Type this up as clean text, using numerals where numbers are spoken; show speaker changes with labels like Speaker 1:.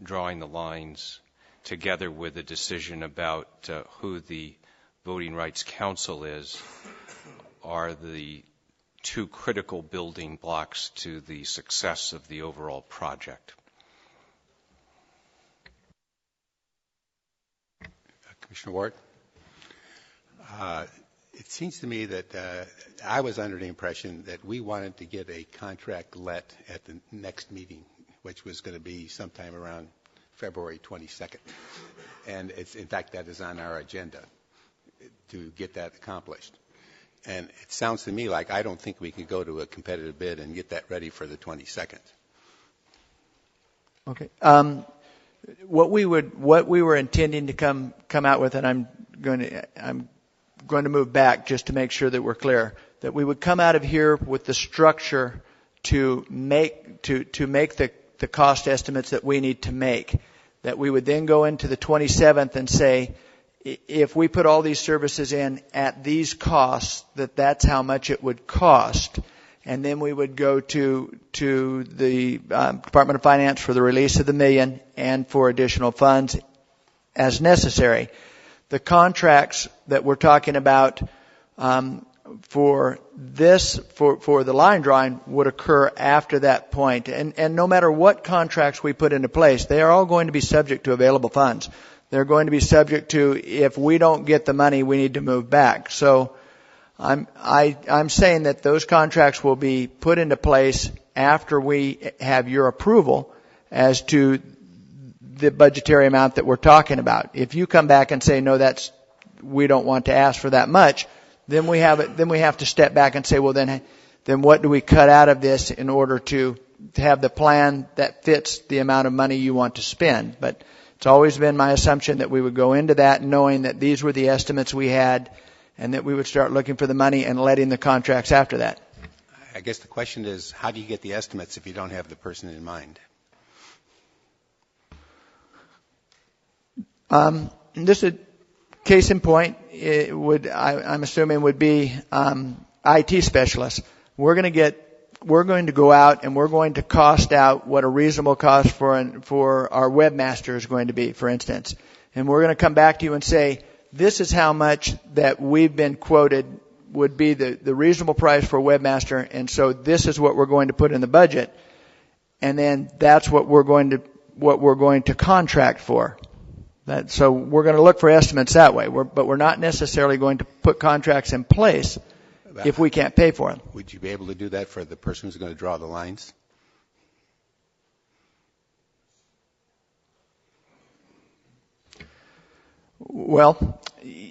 Speaker 1: drawing the lines together with a decision about who the Voting Rights Council is are the two critical building blocks to the success of the overall project.
Speaker 2: Commissioner Ward? It seems to me that I was under the impression that we wanted to get a contract let at the next meeting, which was going to be sometime around February 22nd. And in fact, that is on our agenda to get that accomplished. And it sounds to me like I don't think we can go to a competitive bid and get that ready for the 22nd.
Speaker 3: Okay. What we were intending to come out with, and I'm going to move back just to make sure that we're clear, that we would come out of here with the structure to make the cost estimates that we need to make. That we would then go into the 27th and say, if we put all these services in at these costs, that's how much it would cost. And then we would go to the Department of Finance for the release of the $1 million and for additional funds as necessary. The contracts that we're talking about for the line drawing would occur after that point. And no matter what contracts we put into place, they are all going to be subject to available funds. They're going to be subject to, if we don't get the money, we need to move back. So I'm saying that those contracts will be put into place after we have your approval as to the budgetary amount that we're talking about. If you come back and say, no, we don't want to ask for that much, then we have to step back and say, well, then what do we cut out of this in order to have the plan that fits the amount of money you want to spend? But it's always been my assumption that we would go into that knowing that these were the estimates we had and that we would start looking for the money and letting the contracts after that.
Speaker 2: I guess the question is, how do you get the estimates if you don't have the person in mind?
Speaker 3: This is case in point. I'm assuming would be IT specialists. We're going to go out and we're going to cost out what a reasonable cost for our webmaster is going to be, for instance. And we're going to come back to you and say, this is how much that we've been quoted would be the reasonable price for a webmaster, and so this is what we're going to put in the budget, and then that's what we're going to contract for. So we're going to look for estimates that way, but we're not necessarily going to put contracts in place if we can't pay for them.
Speaker 2: Would you be able to do that for the person who's going to draw the lines?
Speaker 3: Well,